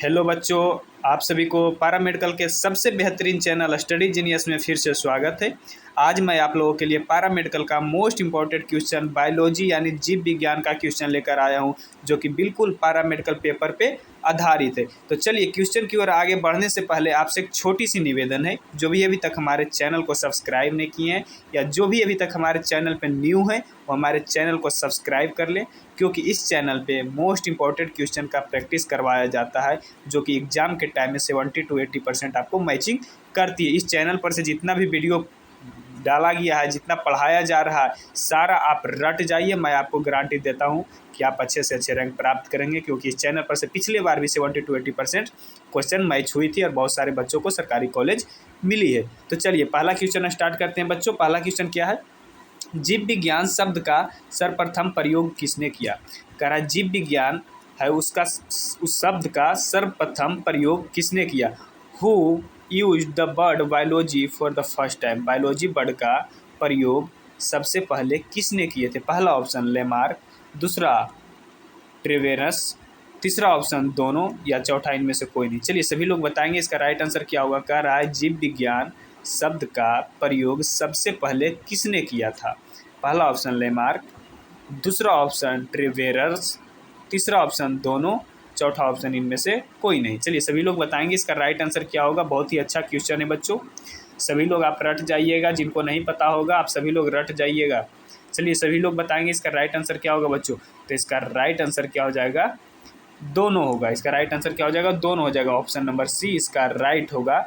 Hello बच्चों, आप सभी को पैरामेडिकल के सबसे बेहतरीन चैनल स्टडी जीनियस में फिर से स्वागत है। आज मैं आप लोगों के लिए पैरामेडिकल का मोस्ट इम्पॉर्टेंट क्वेश्चन बायोलॉजी यानी जीव विज्ञान का क्वेश्चन लेकर आया हूं, जो कि बिल्कुल पैरामेडिकल पेपर पे आधारित है। तो चलिए क्वेश्चन की ओर आगे बढ़ने से पहले आपसे एक छोटी सी निवेदन है, जो भी अभी तक हमारे चैनल को सब्सक्राइब नहीं किए हैं या जो भी अभी तक हमारे चैनल पर न्यू है वो हमारे चैनल को सब्सक्राइब कर लें, क्योंकि इस चैनल पे मोस्ट इंपॉर्टेंट क्वेश्चन का प्रैक्टिस करवाया जाता है, जो कि एग्जाम के टाइम में 70 to 80% आपको मैचिंग करती है। इस चैनल पर से जितना भी वीडियो डाला गया है, जितना पढ़ाया जा रहा है, सारा आप रट जाइए। मैं आपको गारंटी देता हूं कि आप अच्छे से अच्छे रैंक प्राप्त करेंगे, क्योंकि इस चैनल पर से पिछले बार भी 70 to 80% क्वेश्चन मैच हुई थी और बहुत सारे बच्चों को सरकारी कॉलेज मिली है। तो चलिए पहला क्वेश्चन स्टार्ट करते हैं बच्चों। पहला क्वेश्चन क्या है? जीव विज्ञान शब्द का सर्वप्रथम प्रयोग किसने किया? कह रहा है जीव विज्ञान है उसका उस शब्द का सर्वप्रथम प्रयोग किसने किया? Who use the word biology for the first time. Biology word का प्रयोग सबसे पहले किसने किए थे? पहला ऑप्शन लेमार्क, दूसरा ट्रेवेरस, तीसरा ऑप्शन दोनों, या चौथा इनमें से कोई नहीं। चलिए सभी लोग बताएंगे इसका राइट आंसर क्या होगा। कह रहा है जीव विज्ञान शब्द का प्रयोग सबसे पहले किसने किया था? पहला ऑप्शन लेमार्क, दूसरा ऑप्शन ट्रेवेरस, तीसरा ऑप्शन दोनों, चौथा ऑप्शन इनमें से कोई नहीं। चलिए सभी लोग बताएंगे इसका राइट आंसर क्या होगा। बहुत ही अच्छा क्वेश्चन है बच्चों, सभी लोग आप रट जाइएगा। जिनको नहीं पता होगा आप सभी लोग रट जाइएगा। चलिए सभी लोग बताएंगे इसका राइट आंसर क्या होगा बच्चों। तो इसका राइट आंसर क्या हो जाएगा? दोनों होगा। इसका राइट आंसर क्या हो जाएगा? दोनों हो जाएगा। ऑप्शन नंबर सी इसका राइट होगा,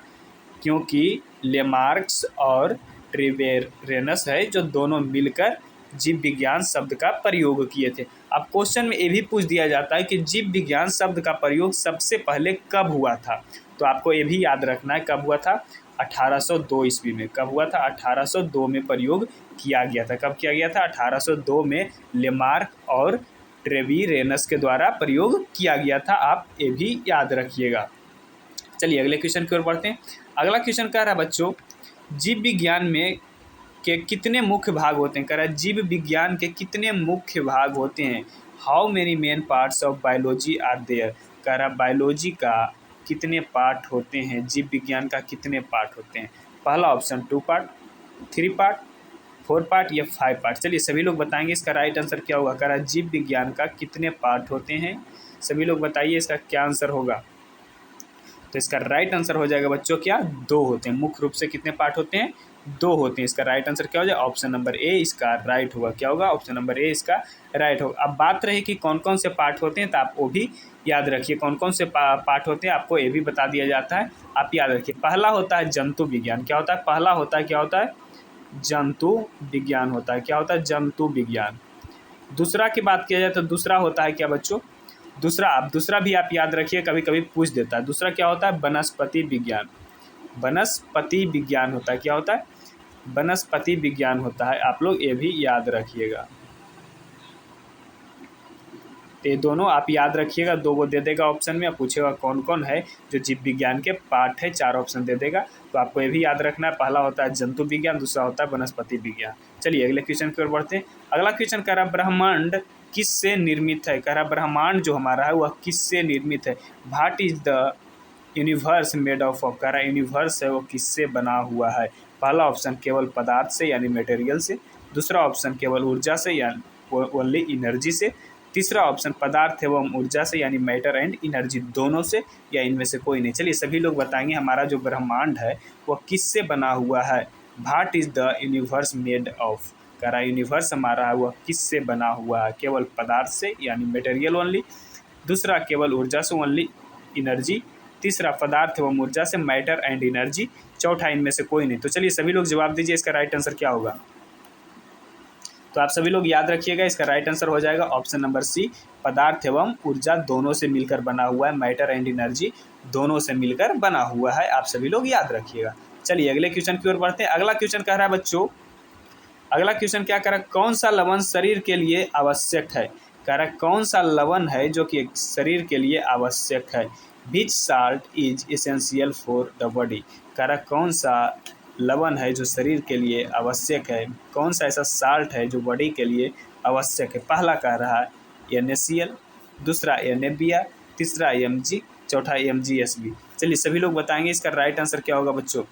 क्योंकि लेमार्क्स और ट्रेवेरेनस है जो दोनों मिलकर जीव विज्ञान शब्द का प्रयोग किए थे। अब क्वेश्चन में ये भी पूछ दिया जाता है कि जीव विज्ञान शब्द का प्रयोग सबसे पहले कब हुआ था? तो आपको ये भी याद रखना है कब हुआ था। 1802 ईस्वी में। कब हुआ था? 1802 में प्रयोग किया गया था। कब किया गया था? 1802 में लेमार्क और ट्रेवेरेनस के द्वारा प्रयोग किया गया था। आप ये भी याद रखिएगा। चलिए अगले क्वेश्चन की ओर बढ़ते हैं। अगला क्वेश्चन कह रहा है बच्चों, जीव विज्ञान में के कितने मुख्य भाग होते हैं? कह रहा है जीव विज्ञान के कितने मुख्य भाग होते हैं? How many main parts of biology are there. कह रहा है बायोलॉजी का कितने पार्ट होते हैं? जीव विज्ञान का कितने पार्ट होते हैं? पहला ऑप्शन 2 पार्ट, 3 पार्ट, 4 पार्ट या 5 पार्ट। चलिए सभी लोग बताएंगे इसका राइट आंसर क्या होगा। कह रहा है जीव विज्ञान का कितने पार्ट होते हैं? सभी लोग बताइए इसका क्या आंसर होगा। तो इसका राइट आंसर हो जाएगा बच्चों क्या? 2 होते हैं। मुख्य रूप से कितने पार्ट होते हैं? 2 होते हैं। इसका राइट आंसर क्या हो जाएगा? ऑप्शन नंबर ए इसका राइट होगा। क्या होगा? ऑप्शन नंबर ए इसका राइट होगा। अब बात रही कि कौन कौन से पार्ट होते हैं, तो आप वो भी याद रखिए। कौन कौन से पार्ट होते हैं आपको ये भी बता दिया जाता है, आप याद रखिए। पहला होता है जंतु विज्ञान। क्या होता है? पहला होता है क्या होता है? जंतु विज्ञान होता है। क्या होता है? जंतु विज्ञान। दूसरा की बात किया जाए तो दूसरा होता है क्या बच्चों? दूसरा भी आप याद रखिए, कभी कभी पूछ देता है। दूसरा क्या होता है? वनस्पति विज्ञान। वनस्पति विज्ञान होता है। क्या होता है? वनस्पति विज्ञान होता है। आप लोग ये भी याद रखिएगा। ये दोनों आप याद रखिएगा। 2 वो दे देगा ऑप्शन में, आप पूछेगा कौन कौन है जो जीव विज्ञान के पार्ट है, 4 ऑप्शन दे देगा। तो आपको ये भी याद रखना है। पहला होता है जंतु विज्ञान, दूसरा होता है वनस्पति विज्ञान। चलिए अगले क्वेश्चन की ओर बढ़ते हैं। अगला क्वेश्चन कह रहा है ब्रह्मांड किससे निर्मित है? कह रहा है ब्रह्मांड जो हमारा है वह किससे निर्मित है? What is the universe made of. कह रहा है यूनिवर्स है वो किससे बना हुआ है? पहला ऑप्शन केवल पदार्थ से यानी मटेरियल से, दूसरा ऑप्शन केवल ऊर्जा से यानी ओनली एनर्जी से, तीसरा ऑप्शन पदार्थ एवं ऊर्जा से यानी मैटर एंड एनर्जी दोनों से, या इनमें से कोई नहीं। चलिए सभी लोग बताएंगे हमारा जो ब्रह्मांड है वह किससे बना हुआ है? What is the universe made of. कह रहा है यूनिवर्स हमारा है वह किससे बना हुआ है? केवल पदार्थ से यानी मटेरियल ओनली, दूसरा केवल ऊर्जा से ओनली एनर्जी, तीसरा पदार्थ एवं ऊर्जा से मैटर एंड एनर्जी, चौथा इनमें से कोई नहीं। तो चलिए सभी लोग जवाब दीजिए इसका राइट आंसर क्या होगा। तो आप सभी लोग याद रखिएगा इसका राइट आंसर हो जाएगा ऑप्शन नंबर सी, पदार्थ एवं ऊर्जा दोनों से मिलकर बना हुआ है। मैटर एंड एनर्जी दोनों से मिलकर बना हुआ है। आप सभी लोग याद रखिएगा। चलिए अगले क्वेश्चन की ओर बढ़ते हैं। अगला क्वेश्चन कह रहा है बच्चों, अगला क्वेश्चन क्या कह रहा है? कौन सा लवण शरीर के लिए आवश्यक है? कह रहा है कौन सा लवण है जो कि शरीर के लिए आवश्यक है? Which salt is essential for the body. कह रहा है कौन सा लवण है जो शरीर के लिए आवश्यक है? कौन सा ऐसा साल्ट है जो बॉडी के लिए आवश्यक है? पहला कह रहा है NaCl, दूसरा NaBr, तीसरा Mg, चौथा MgSB। चलिए सभी लोग बताएंगे इसका राइट आंसर क्या होगा बच्चों।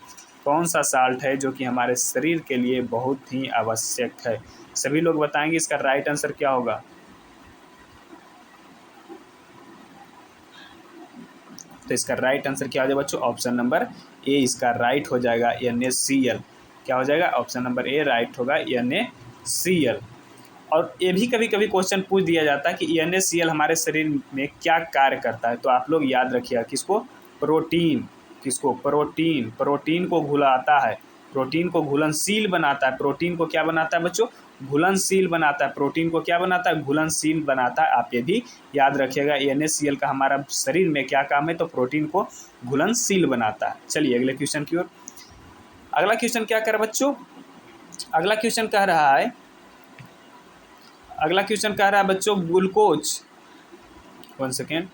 कौन सा साल्ट है जो कि हमारे शरीर के लिए बहुत ही आवश्यक है। सभी लोग बताएंगे इसका राइट आंसर क्या होगा। तो इसका राइट आंसर क्या हो जाएगा बच्चों, ऑप्शन नंबर ए इसका राइट हो जाएगा, NaCl। क्या हो जाएगा, ऑप्शन नंबर ए राइट होगा, NaCl। और ये भी कभी कभी क्वेश्चन पूछ दिया जाता है कि NaCl हमारे शरीर में क्या कार्य करता है। तो आप लोग याद रखिएगा किसको, प्रोटीन, किसको, प्रोटीन, प्रोटीन को घुलाता है, प्रोटीन को घुलनशील बनाता है। प्रोटीन को क्या बनाता है बच्चों, घुलनशील बनाता है। प्रोटीन को क्या बनाता है, घुलनशील बनाता है। आप ये भी याद रखिएगा NaCl का हमारा शरीर में क्या काम है, तो प्रोटीन को घुलनशील बनाता है। चलिए अगले क्वेश्चन की ओर। अगला क्वेश्चन क्या कर रहा है बच्चों, अगला क्वेश्चन कह रहा है, अगला क्वेश्चन कह रहा है बच्चों ग्लूकोज, 1 सेकेंड,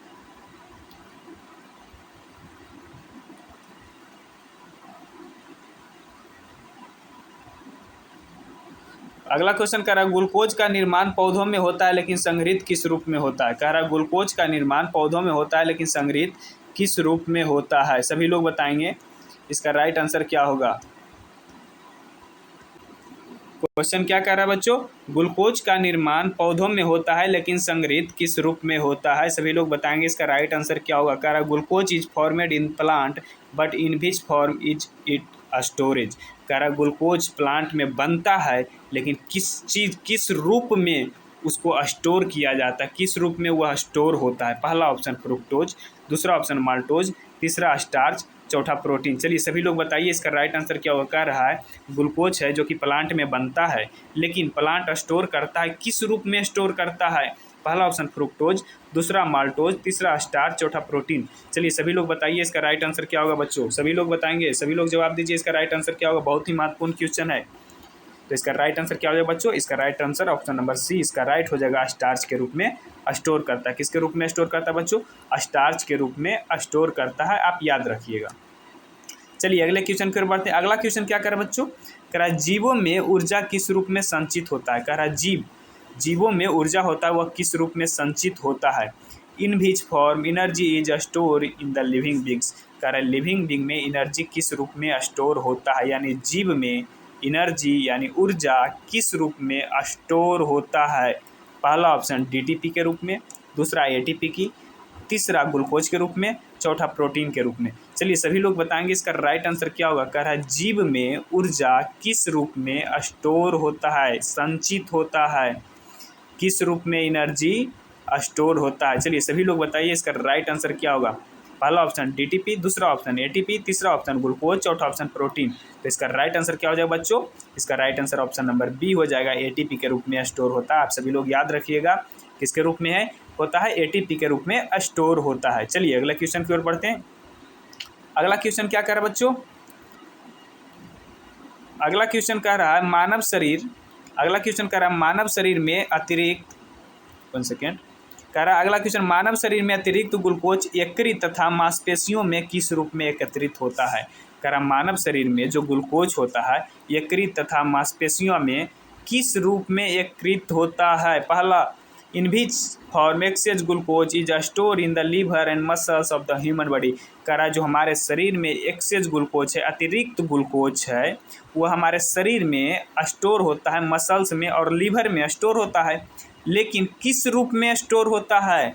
अगला क्वेश्चन कह रहा है ग्लूकोज का निर्माण पौधों में होता है लेकिन संग्रहित किस रूप में होता है। कह रहा है ग्लूकोज का निर्माण पौधों में होता है लेकिन संग्रहित किस रूप में होता है। सभी लोग बताएंगे इसका राइट आंसर क्या होगा। क्वेश्चन क्या कह रहा है बच्चों, ग्लूकोज का निर्माण पौधों में होता है लेकिन संग्रहित किस रूप में होता है। सभी लोग बताएंगे इसका राइट आंसर क्या होगा। कह रहा है glucose is formed in plant but in which form is it storage. कह रहा है ग्लूकोज प्लांट में बनता है लेकिन किस चीज़, किस रूप में उसको स्टोर किया जाता है, किस रूप में वह स्टोर होता है। पहला ऑप्शन फ्रुक्टोज, दूसरा ऑप्शन माल्टोज, तीसरा स्टार्च, चौथा प्रोटीन। चलिए सभी लोग बताइए इसका राइट आंसर क्या होगा। कह रहा है ग्लूकोज है जो कि प्लांट में बनता है लेकिन प्लांट स्टोर करता है, किस रूप में स्टोर करता है। पहला ऑप्शन फ्रुक्टोज, दूसरा माल्टोज, तीसरा स्टार्च, चौथा प्रोटीन। चलिए सभी लोग बताइए इसका राइट आंसर क्या होगा बच्चों। सभी लोग बताएंगे, सभी लोग जवाब दीजिए इसका राइट आंसर क्या होगा। बहुत ही महत्वपूर्ण क्वेश्चन है। तो इसका राइट आंसर क्या हो जाएगा बच्चों, इसका right answer option number C इसका राइट हो जाएगा, स्टार्च के रूप में स्टोर करता है। किसके रूप में स्टोर करता है बच्चों, स्टार्च के रूप में स्टोर करता है, आप याद रखिएगा। चलिए अगले क्वेश्चन की ओर बढ़ते हैं। अगला क्वेश्चन क्या कर रहा है बच्चों, कह रहा है जीवों में ऊर्जा किस रूप में संचित होता है। कह रहा है जीवों में ऊर्जा होता है वह किस रूप में संचित होता है। In which form energy is store in the living beings. कह रहा है लिविंग बींग में एनर्जी किस रूप में स्टोर होता है, यानी जीव में एनर्जी यानी ऊर्जा किस रूप में स्टोर होता है। पहला ऑप्शन DTP के रूप में, दूसरा ATP की, तीसरा ग्लूकोज के रूप में, चौथा प्रोटीन के रूप में। चलिए सभी लोग बताएंगे इसका राइट आंसर क्या होगा। कह रहा है जीव में ऊर्जा किस रूप में स्टोर होता है, संचित होता है, किस रूप में एनर्जी स्टोर होता है। चलिए सभी लोग बताइए इसका राइट आंसर क्या होगा। पहला ऑप्शन DTP, दूसरा ऑप्शन ATP, तीसरा ऑप्शन ग्लूकोज, चौथा ऑप्शन प्रोटीन। तो इसका राइट आंसर क्या हो जाएगा बच्चों, इसका right answer option number B हो जाएगा, ATP के रूप में स्टोर होता है। आप सभी लोग याद रखिएगा किसके रूप में है, होता है ATP के रूप में स्टोर होता है। चलिए अगला क्वेश्चन की ओर बढ़ते हैं। अगला क्वेश्चन क्या कह रहा है बच्चों, अगला क्वेश्चन कह रहा है मानव शरीर, अगला क्वेश्चन कह रहा है मानव शरीर में अतिरिक्त, 1 सेकेंड, कह रहा है अगला क्वेश्चन मानव शरीर में अतिरिक्त ग्लूकोज यकृत तथा मांसपेशियों में किस रूप में एकत्रित होता है। कह रहा मानव शरीर में जो ग्लूकोज होता है यकृत तथा मांसपेशियों में किस रूप में एकत्रित होता है। पहला in which form excess glucose is store in the liver and muscles of the human body. कह रहा है जो हमारे शरीर में एक्सेस ग्लूकोज है, अतिरिक्त ग्लूकोज है, वो हमारे शरीर में स्टोर होता है, मसल्स में और लीवर में स्टोर होता है, लेकिन किस रूप में स्टोर होता है।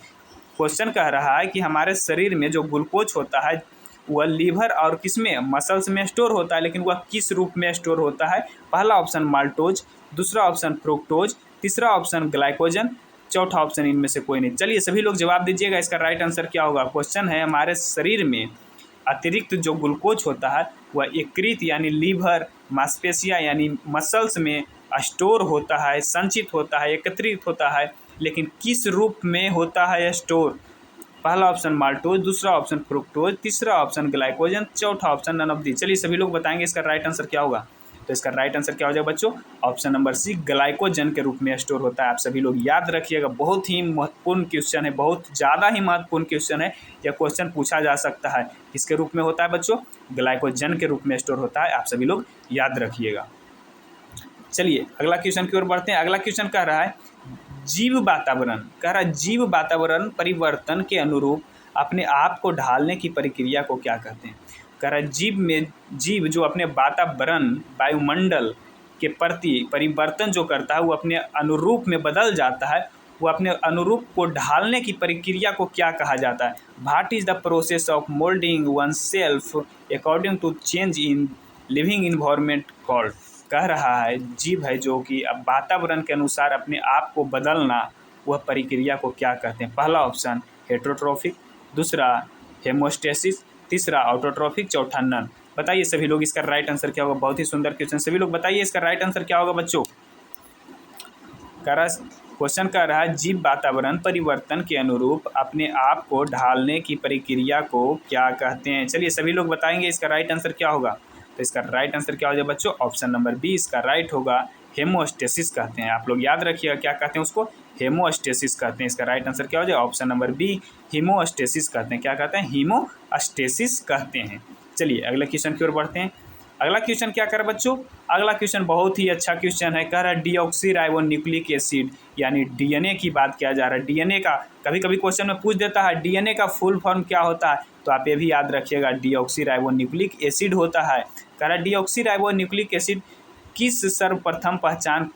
क्वेश्चन कह रहा है कि हमारे शरीर में जो ग्लूकोज होता है वह लीवर और किस में, मसल्स में स्टोर होता है, लेकिन वह किस रूप में स्टोर होता है। पहला ऑप्शन माल्टोज, दूसरा ऑप्शन फ्रुक्टोज, तीसरा ऑप्शन ग्लाइकोजन, चौथा ऑप्शन इनमें से कोई नहीं। चलिए सभी लोग जवाब दीजिएगा इसका राइट आंसर क्या होगा। क्वेश्चन है हमारे शरीर में अतिरिक्त जो ग्लूकोज होता है वह यकृत यानी लीवर, मांसपेशियाँ यानी मसल्स में स्टोर होता है, संचित होता है, एकत्रित होता है, लेकिन किस रूप में होता है स्टोर। पहला ऑप्शन माल्टोज, दूसरा ऑप्शन फ्रुक्टोज, तीसरा ऑप्शन ग्लाइकोजन, चौथा ऑप्शन नन ऑफ दी। चलिए सभी लोग बताएंगे इसका राइट आंसर क्या होगा। तो इसका राइट आंसर क्या हो जाएगा बच्चों, ऑप्शन नंबर सी ग्लाइकोजन के रूप में स्टोर होता है। आप सभी लोग याद रखिएगा, बहुत ही महत्वपूर्ण क्वेश्चन है, बहुत ज़्यादा ही महत्वपूर्ण क्वेश्चन है। यह क्वेश्चन पूछा जा सकता है, किसके रूप में होता है बच्चों, ग्लाइकोजन के रूप में स्टोर होता है। आप सभी लोग याद रखिएगा। चलिए अगला क्वेश्चन की ओर बढ़ते हैं। अगला क्वेश्चन कह रहा है जीव वातावरण, कह रहा है जीव वातावरण परिवर्तन के अनुरूप अपने आप को ढालने की प्रक्रिया को क्या कहते हैं? कह रहा है जीव जो अपने वातावरण वायुमंडल के प्रति परिवर्तन जो करता है वो अपने अनुरूप में बदल जाता है, वो अपने अनुरूप को ढालने की प्रक्रिया को क्या कहा जाता है? What is the process of moulding one self according to change in living environment called? कह रहा है जीव है जो कि अब वातावरण के अनुसार अपने आप को बदलना, वह प्रक्रिया को क्या कहते हैं? पहला ऑप्शन हेटरोट्रॉफिक, दूसरा हेमोस्टेसिस, तीसरा ऑटोट्रॉफिक, चौथा नन। बताइए सभी लोग इसका राइट आंसर क्या होगा? बहुत ही सुंदर क्वेश्चन, सभी लोग बताइए इसका राइट आंसर क्या होगा बच्चों? क्वेश्चन कह रहा है जीव वातावरण परिवर्तन के अनुरूप अपने आप को ढालने की प्रक्रिया को क्या कहते हैं? चलिए सभी लोग बताएंगे इसका राइट आंसर क्या होगा। तो इसका राइट आंसर क्या हो जाएगा बच्चों? ऑप्शन नंबर बी इसका राइट होगा, हेमोस्टेसिस कहते हैं। आप लोग याद रखिएगा क्या कहते हैं उसको? हेमोस्टेसिस कहते हैं। इसका राइट आंसर क्या हो जाएगा? ऑप्शन नंबर बी हीमोस्टेसिस कहते हैं। क्या कहते हैं? हीमोस्टेसिस कहते हैं। चलिए अगले क्वेश्चन की ओर बढ़ते हैं। अगला क्वेश्चन क्या कर बच्चों? अगला क्वेश्चन बहुत ही अच्छा क्वेश्चन है। कह रहा है डीऑक्सीराइबोन्यूक्लिक एसिड यानी डीएनए की बात किया जा रहा है। डीएनए का कभी कभी क्वेश्चन में पूछ देता है डीएनए का फुल फॉर्म क्या होता है, तो आप ये भी याद रखिएगा डीऑक्सीराइबोन्यूक्लिक एसिड होता है। कह रहा है डीऑक्सीराइबोन्यूक्लिक एसिड किस सर्वप्रथम पहचान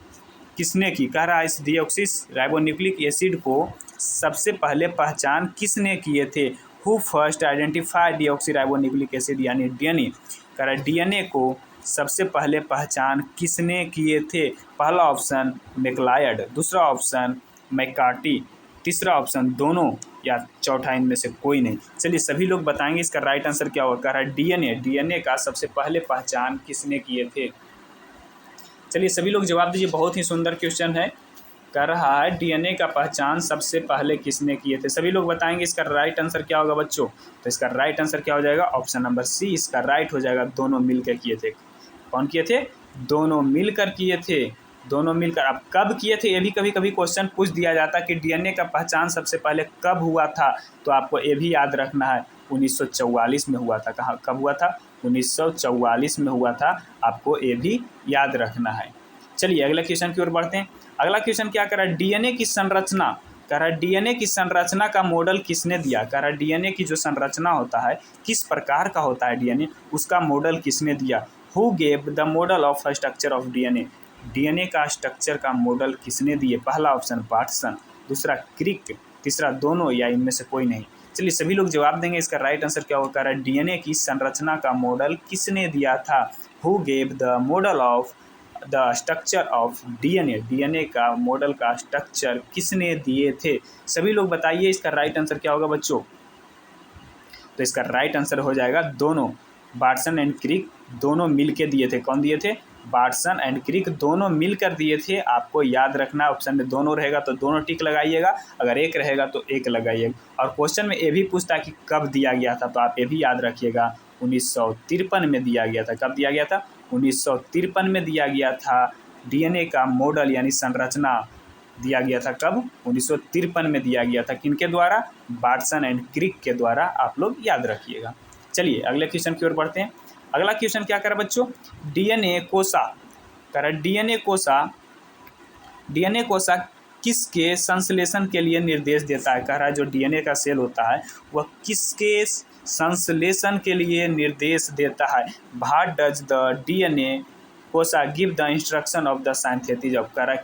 किसने की? कह रहा है इस डीऑक्सीराइबोन्यूक्लिक एसिड को सबसे पहले पहचान किसने किए थे? Who first identify deoxyribonucleic acid यानी डीएनए। कह रहा है डीएनए को सबसे पहले पहचान किसने किए थे? पहला ऑप्शन मैक्लायड, दूसरा ऑप्शन मैकार्टी, तीसरा ऑप्शन दोनों, या चौथा इनमें से कोई नहीं। चलिए सभी लोग बताएंगे इसका राइट आंसर क्या होगा। कह रहा है डीएनए का सबसे पहले पहचान किसने किए थे? चलिए सभी लोग जवाब दीजिए, बहुत ही सुंदर क्वेश्चन है। कह रहा है डीएनए का पहचान सबसे पहले किसने किए थे? सभी लोग बताएंगे इसका राइट आंसर क्या होगा बच्चों? तो इसका राइट आंसर क्या हो जाएगा? ऑप्शन नंबर सी इसका राइट हो जाएगा, दोनों मिलकर किए थे। कौन किए थे? दोनों मिलकर किए थे। दोनों मिलकर। अब कब किए थे ये भी कभी कभी क्वेश्चन पूछ दिया जाता कि डीएनए का पहचान सबसे पहले कब हुआ था, तो आपको ये भी याद रखना है 1944 में हुआ था। कहाँ कब हुआ था? 1944 में हुआ था, आपको ये भी याद रखना है। चलिए अगले क्वेश्चन की ओर बढ़ते हैं। अगला क्वेश्चन क्या कर रहा है? डीएनए की संरचना, कह रहा है डीएनए की संरचना का मॉडल किसने दिया? कह रहा है डीएनए की जो संरचना होता है किस प्रकार का होता है डीएनए, उसका मॉडल किसने दिया? Who gave the model of structure of DNA? DNA का स्ट्रक्चर का मॉडल किसने दिए? पहला ऑप्शन वाटसन, दूसरा क्रिक, तीसरा दोनों, या इनमें से कोई नहीं। चलिए सभी लोग जवाब देंगे इसका राइट आंसर क्या होगा। कह रहा है डीएनए की संरचना का मॉडल किसने दिया था? Who gave the model of the structure of DNA? DNA का मॉडल का स्ट्रक्चर किसने दिए थे? सभी लोग बताइए इसका राइट आंसर क्या होगा बच्चों? तो इसका राइट आंसर हो जाएगा दोनों, वाटसन एंड क्रिक दोनों मिलकर दिए थे। कौन दिए थे? वाटसन एंड क्रिक दोनों मिलकर दिए थे। आपको याद रखना ऑप्शन में दोनों रहेगा तो दोनों टिक लगाइएगा, अगर एक रहेगा तो एक लगाइएगा। और क्वेश्चन में ये भी पूछता है कि कब दिया गया था, तो आप ये भी याद रखिएगा 1953 में दिया गया था। कब दिया गया था? 1953 में दिया गया था। डीएनए का मॉडल यानी संरचना दिया गया था कब? 1953 में दिया गया था। किनके द्वारा? वाटसन एंड क्रिक के द्वारा। आप लोग याद रखिएगा। चलिए अगले क्वेश्चन की ओर बढ़ते हैं। अगला क्वेश्चन क्या करा बच्चों? डीएनए कोशा, करा डीएनए कोशा किसके संश्लेषण के लिए निर्देश देता है? कह रहा है जो डीएनए का सेल होता है वह किसके संश्लेषण के लिए निर्देश देता है? व्हाट डज द डीएनए कोशा give the instruction of the synthesis of? कह रहा है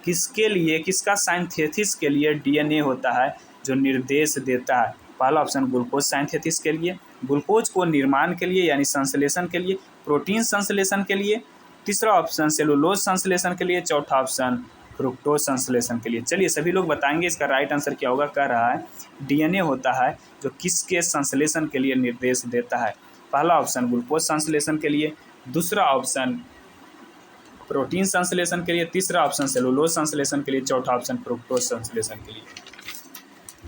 किसके लिए, किसका साइंथेसिस के लिए डीएनए होता है जो निर्देश देता है? पहला ऑप्शन ग्लूकोज साइंथेसिस के लिए, ग्लूकोज को निर्माण के लिए यानी संश्लेषण के लिए, प्रोटीन संश्लेषण के लिए, तीसरा ऑप्शन सेलुलोज संश्लेषण के लिए, चौथा ऑप्शन फ्रुक्टोज संश्लेषण के लिए। चलिए सभी लोग बताएंगे इसका राइट आंसर क्या होगा। कह रहा है डीएनए होता है जो किसके संश्लेषण के लिए निर्देश देता है? पहला ऑप्शन ग्लूकोज संश्लेषण के लिए, दूसरा ऑप्शन प्रोटीन संश्लेषण के लिए, तीसरा ऑप्शन सेलुलोज संश्लेषण के लिए, चौथा ऑप्शन फ्रुक्टोज संश्लेषण के लिए।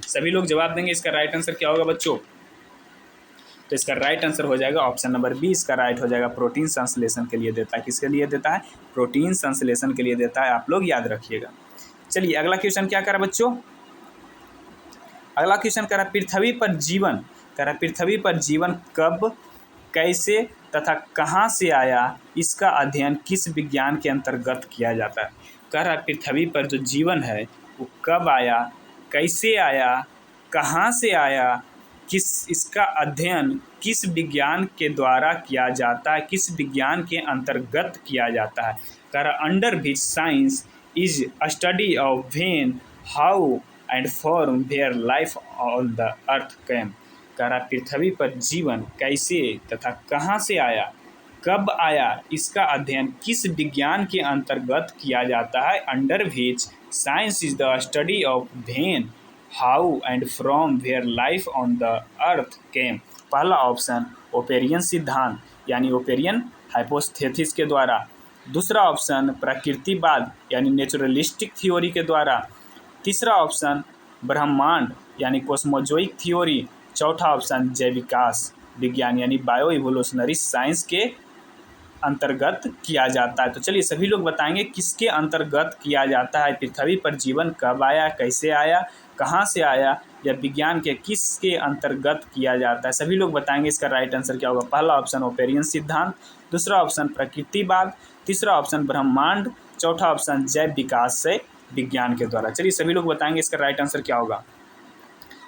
सभी लोग जवाब देंगे इसका राइट आंसर क्या होगा बच्चों? तो इसका राइट आंसर हो जाएगा ऑप्शन नंबर बी इसका राइट हो जाएगा, प्रोटीन संश्लेषण के लिए देता है। किसके लिए देता है? प्रोटीन संश्लेषण के लिए देता है। आप लोग याद रखिएगा। चलिए अगला क्वेश्चन क्या करा बच्चों? अगला क्वेश्चन करा पृथ्वी पर जीवन, करा पृथ्वी पर जीवन कब, कैसे तथा कहाँ से आया, इसका अध्ययन किस विज्ञान के अंतर्गत किया जाता है? कह रहा पृथ्वी पर जो जीवन है वो कब आया, कैसे आया कहाँ से आया, इसका अध्ययन किस विज्ञान के द्वारा किया जाता है, किस विज्ञान के अंतर्गत किया जाता है। कह रहा under which science is study of when, how and from where life on the earth came. कह रहा पृथ्वी पर जीवन कैसे तथा कहाँ से आया, कब आया, इसका अध्ययन किस विज्ञान के अंतर्गत किया जाता है। Under which science is the study of when, how and from where life on the earth came. पहला ऑप्शन ओपेरियन सिद्धांत यानी ओपेरियन हाइपोथेसिस के द्वारा। दूसरा ऑप्शन प्रकृतिवाद यानी नेचुरलिस्टिक थ्योरी के द्वारा। तीसरा ऑप्शन ब्रह्मांड यानी कॉस्मोजोइक थ्योरी। चौथा ऑप्शन जैव विकास विज्ञान यानी बायो इवोल्यूशनरी साइंस के अंतर्गत किया जाता है। तो चलिए सभी लोग बताएंगे किसके अंतर्गत किया जाता है, पृथ्वी पर जीवन कब आया, कैसे आया, कहाँ से आया, या विज्ञान के किसके अंतर्गत किया जाता है। सभी लोग बताएंगे इसका राइट आंसर क्या होगा। पहला ऑप्शन ओपेरियन सिद्धांत, दूसरा ऑप्शन प्रकृतिवाद, तीसरा ऑप्शन ब्रह्मांड, चौथा ऑप्शन जैव विकास से विज्ञान के द्वारा। चलिए सभी लोग बताएंगे इसका राइट आंसर क्या होगा।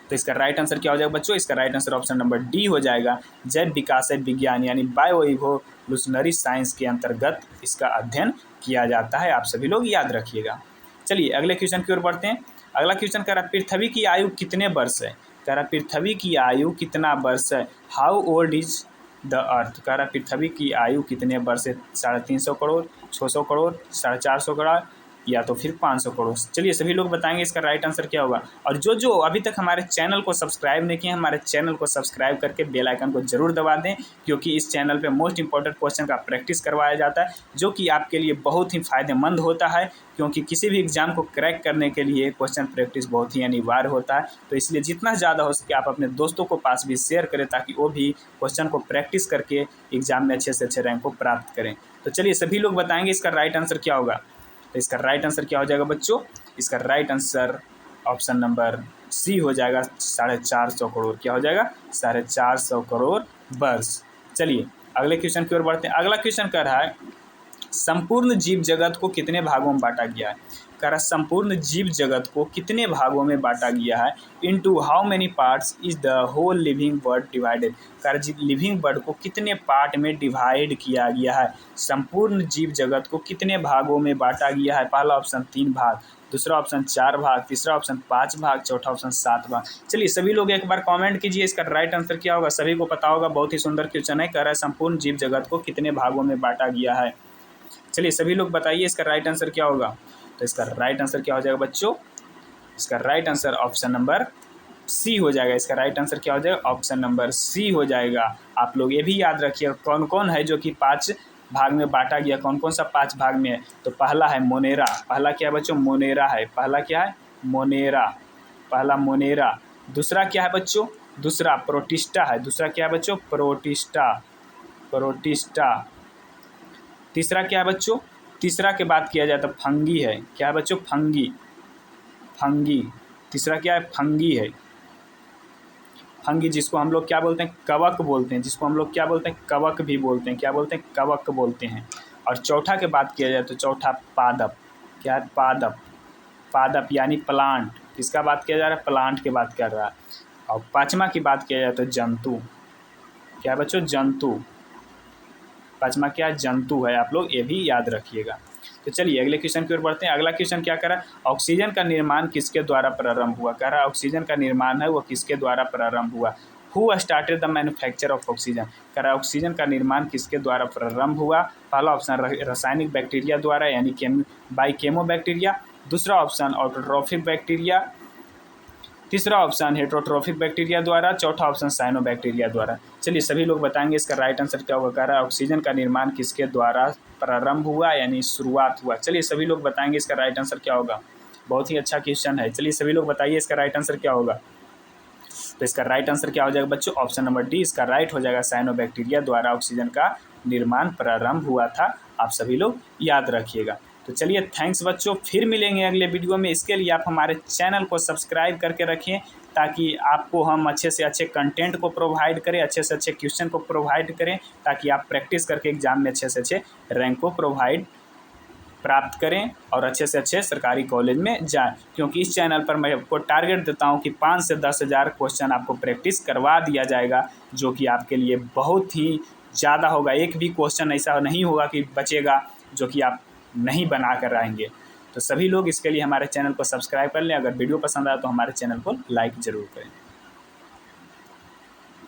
तो इसका राइट आंसर क्या हो जाएगा बच्चों, इसका right answer option number D हो जाएगा। जैव विकास विज्ञान यानी बायो इवोल्यूशनरी साइंस के अंतर्गत इसका अध्ययन किया जाता है। आप सभी लोग याद रखिएगा। चलिए अगले क्वेश्चन की ओर बढ़ते हैं। अगला क्वेश्चन कह रहा पृथ्वी की आयु कितने वर्ष है। कह रहा पृथ्वी की आयु कितना वर्ष है। How old is the earth. कह रहा पृथ्वी की आयु कितने वर्ष है। 350 करोड़, 600 करोड़, 450 करोड़ या तो फिर 500 करोड़। चलिए सभी लोग बताएंगे इसका राइट आंसर क्या होगा। और जो अभी तक हमारे चैनल को सब्सक्राइब नहीं किए, हमारे चैनल को सब्सक्राइब करके बेल आइकन को जरूर दबा दें, क्योंकि इस चैनल पे मोस्ट इंपॉर्टेंट क्वेश्चन का प्रैक्टिस करवाया जाता है, जो कि आपके लिए बहुत ही फायदेमंद होता है, क्योंकि किसी भी एग्जाम को क्रैक करने के लिए क्वेश्चन प्रैक्टिस बहुत ही अनिवार्य होता है। तो इसलिए जितना ज़्यादा हो सके आप अपने दोस्तों को पास भी शेयर करें, ताकि वो भी क्वेश्चन को प्रैक्टिस करके एग्जाम में अच्छे से अच्छे रैंक को प्राप्त करें। तो चलिए सभी लोग बताएंगे इसका राइट आंसर क्या होगा। तो इसका राइट आंसर क्या हो जाएगा बच्चों, इसका right answer option number C हो जाएगा, 450 करोड़। क्या हो जाएगा, 450 करोड़ वर्ष। चलिए अगले क्वेश्चन की ओर बढ़ते हैं। अगला क्वेश्चन कह रहा है संपूर्ण जीव जगत को कितने भागों में बांटा गया है। कह रहा संपूर्ण जीव जगत को कितने भागों में बांटा गया है। Into how many parts is the whole living world divided. कह रहा लिविंग वर्ल्ड को कितने पार्ट में डिवाइड किया गया है। संपूर्ण जीव जगत को कितने भागों में बांटा गया है। पहला ऑप्शन 3 भाग, दूसरा ऑप्शन 4 भाग, तीसरा ऑप्शन 5 भाग, चौथा ऑप्शन 7 भाग। चलिए सभी लोग एक बार कमेंट कीजिए इसका राइट आंसर क्या होगा। सभी को पता होगा, बहुत ही सुंदर क्वेश्चन है। कह रहा है संपूर्ण जीव जगत को कितने भागों में बांटा गया है। चलिए सभी लोग बताइए इसका राइट आंसर क्या होगा। तो इसका राइट आंसर क्या हो जाएगा बच्चों, इसका right answer option number C हो जाएगा। इसका राइट आंसर क्या हो जाएगा, ऑप्शन नंबर सी हो जाएगा। आप लोग ये भी याद रखिए कौन कौन है जो कि 5 भाग में बांटा गया, कौन कौन सा 5 भाग में है। तो पहला है मोनेरा। पहला क्या है बच्चों, मोनेरा है। पहला क्या है, मोनेरा। पहला मोनेरा। दूसरा क्या है बच्चों, दूसरा प्रोटिस्टा है। दूसरा क्या है बच्चों, प्रोटिस्टा। प्रोटिस्टा। तीसरा क्या है बच्चों, तीसरा के बाद किया जाए तो फंगी है। क्या है बच्चों, फंगी। फंगी। तीसरा क्या है, फंगी है। फंगी जिसको हम लोग क्या बोलते हैं, कवक बोलते हैं। जिसको हम लोग क्या बोलते हैं, कवक भी बोलते हैं। क्या बोलते हैं, कवक बोलते हैं। और चौथा के बात किया जाए तो चौथा पादप। क्या है, पादप। पादप यानी प्लांट। किसका बात किया जा रहा है, प्लांट की बात कर रहा है। और पांचवा की बात किया जाए तो जंतु। क्या है बच्चों, जंतु। पांचवा क्या, जंतु है। आप लोग ये भी याद रखिएगा। तो चलिए अगले क्वेश्चन की ओर बढ़ते हैं। अगला क्वेश्चन क्या कर रहा है, ऑक्सीजन का निर्माण किसके द्वारा प्रारंभ हुआ। कह रहा है ऑक्सीजन का निर्माण है वो किसके द्वारा प्रारंभ हुआ। Who started the manufacture of oxygen. कह रहा है ऑक्सीजन का निर्माण किसके द्वारा प्रारंभ हुआ। पहला ऑप्शन रासायनिक बैक्टीरिया द्वारा यानी बाई केमो बैक्टीरिया। दूसरा ऑप्शन ऑटोट्रोफिक बैक्टीरिया। तीसरा ऑप्शन हेटरोट्रोफिक बैक्टीरिया द्वारा। चौथा ऑप्शन साइनो बैक्टीरिया द्वारा। चलिए सभी लोग बताएंगे इसका राइट आंसर क्या होगा। कह रहा है ऑक्सीजन का निर्माण किसके द्वारा प्रारंभ हुआ यानी शुरुआत हुआ। चलिए सभी लोग बताएंगे इसका राइट आंसर क्या होगा। बहुत ही अच्छा क्वेश्चन है। चलिए सभी लोग बताइए इसका राइट आंसर क्या होगा। तो इसका राइट आंसर क्या हो जाएगा बच्चों, ऑप्शन नंबर डी इसका राइट हो जाएगा। साइनो बैक्टीरिया द्वारा ऑक्सीजन का निर्माण प्रारंभ हुआ था। आप सभी लोग याद रखिएगा। तो चलिए थैंक्स बच्चों, फिर मिलेंगे अगले वीडियो में। इसके लिए आप हमारे चैनल को सब्सक्राइब करके रखें, ताकि आपको हम अच्छे से अच्छे कंटेंट को प्रोवाइड करें, अच्छे से अच्छे क्वेश्चन को प्रोवाइड करें, ताकि आप प्रैक्टिस करके एग्जाम में अच्छे से अच्छे रैंक को प्रोवाइड प्राप्त करें और अच्छे से अच्छे सरकारी कॉलेज में जाएं, क्योंकि इस चैनल पर मैं आपको टारगेट देता हूं कि 5 से 10 हज़ार क्वेश्चन आपको प्रैक्टिस करवा दिया जाएगा, जो कि आपके लिए बहुत ही ज़्यादा होगा। एक भी क्वेश्चन ऐसा नहीं होगा कि बचेगा जो कि आप नहीं बना कर आएंगे। तो सभी लोग इसके लिए हमारे चैनल को सब्सक्राइब कर लें। अगर वीडियो पसंद आए तो हमारे चैनल को लाइक ज़रूर करें।